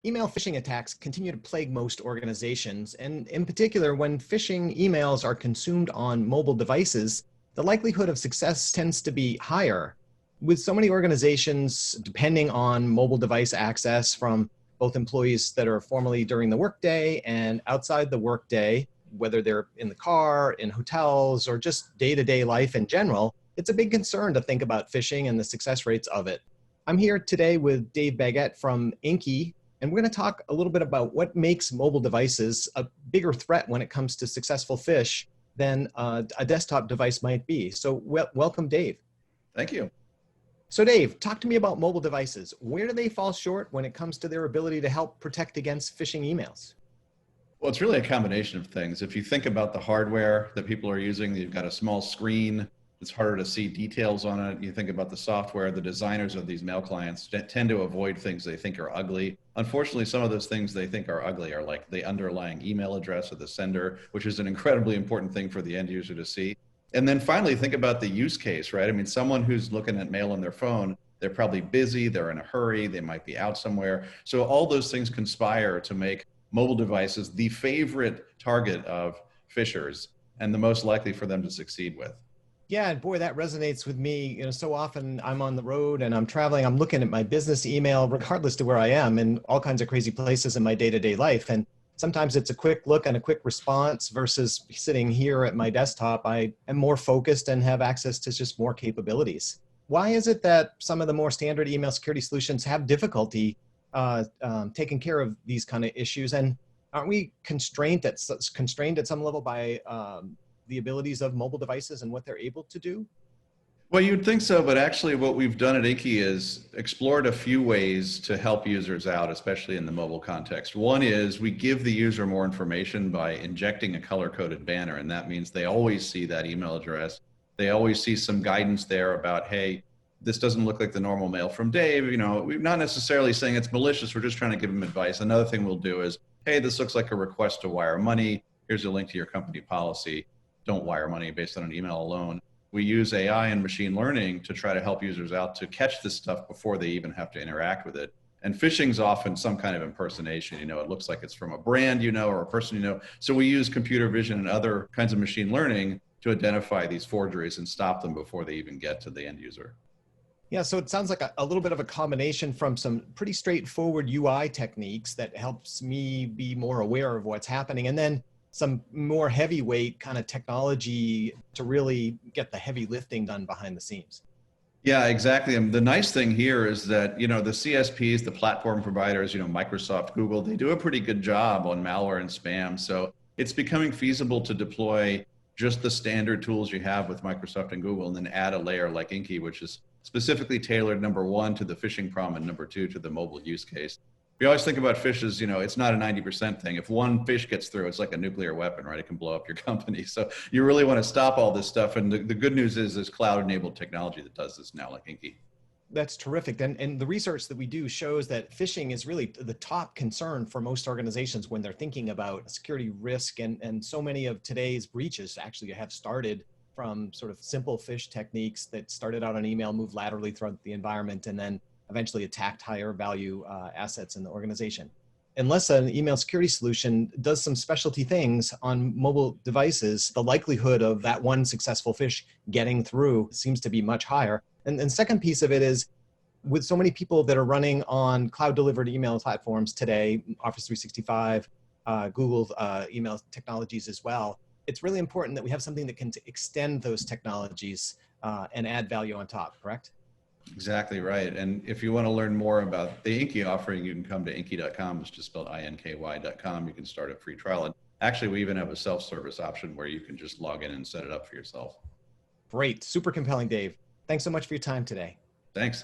Email phishing attacks continue to plague most organizations, and in particular, when phishing emails are consumed on mobile devices, the likelihood of success tends to be higher. With so many organizations depending on mobile device access from both employees that are formally during the workday and outside the workday, whether they're in the car, in hotels, or just day-to-day life in general, it's a big concern to think about phishing and the success rates of it. I'm here today with Dave Baggett from INKY, and we're going to talk a little bit about what makes mobile devices a bigger threat when it comes to successful phish than a desktop device might be. So welcome, Dave. Thank you. So Dave, talk to me about mobile devices. Where do they fall short when it comes to their ability to help protect against phishing emails? Well, it's really a combination of things. If you think about the hardware that people are using, you've got a small screen. It's harder to see details on it. You think about the software, the designers of these mail clients tend to avoid things they think are ugly. Unfortunately, some of those things they think are ugly are like the underlying email address of the sender, which is an incredibly important thing for the end user to see. And then finally, think about the use case, right? I mean, someone who's looking at mail on their phone, they're probably busy, they're in a hurry, they might be out somewhere. So all those things conspire to make mobile devices the favorite target of phishers and the most likely for them to succeed with. Yeah, and boy, that resonates with me. So often I'm on the road and I'm traveling, I'm looking at my business email, regardless to where I am, in all kinds of crazy places in my day-to-day life. And sometimes it's a quick look and a quick response versus sitting here at my desktop. I am more focused and have access to just more capabilities. Why is it that some of the more standard email security solutions have difficulty taking care of these kind of issues? And aren't we constrained at some level by the abilities of mobile devices and what they're able to do? Well, you'd think so, but actually what we've done at INKY is explored a few ways to help users out, especially in the mobile context. One is we give the user more information by injecting a color-coded banner, and that means they always see that email address. They always see some guidance there about, hey, this doesn't look like the normal mail from Dave. We're not necessarily saying it's malicious, we're just trying to give them advice. Another thing we'll do is, hey, this looks like a request to wire money. Here's a link to your company policy. Don't wire money based on an email alone. We use AI and machine learning to try to help users out to catch this stuff before they even have to interact with it. And phishing is often some kind of impersonation. It looks like it's from a brand, or a person, So we use computer vision and other kinds of machine learning to identify these forgeries and stop them before they even get to the end user. Yeah, so it sounds like a little bit of a combination from some pretty straightforward UI techniques that helps me be more aware of what's happening, and then some more heavyweight kind of technology to really get the heavy lifting done behind the scenes. Yeah, exactly. And the nice thing here is that, the CSPs, the platform providers, Microsoft, Google, they do a pretty good job on malware and spam. So it's becoming feasible to deploy just the standard tools you have with Microsoft and Google, and then add a layer like INKY, which is specifically tailored, number one, to the phishing problem, and number two, to the mobile use case. We always think about phish as, it's not a 90% thing. If one phish gets through, it's like a nuclear weapon, right? It can blow up your company. So you really want to stop all this stuff. And the good news is there's cloud-enabled technology that does this now, like INKY. That's terrific. And the research that we do shows that phishing is really the top concern for most organizations when they're thinking about security risk. And so many of today's breaches actually have started from sort of simple phish techniques that started out on email, moved laterally throughout the environment, and then eventually attacked higher value assets in the organization. Unless an email security solution does some specialty things on mobile devices, the likelihood of that one successful phish getting through seems to be much higher. And second piece of it is, with so many people that are running on cloud delivered email platforms today, Office 365, Google email technologies as well, it's really important that we have something that can extend those technologies and add value on top, correct? Exactly right. And if you want to learn more about the INKY offering, you can come to inky.com. It's just spelled INKY.com. You can start a free trial. And actually, we even have a self-service option where you can just log in and set it up for yourself. Great. Super compelling, Dave. Thanks so much for your time today. Thanks.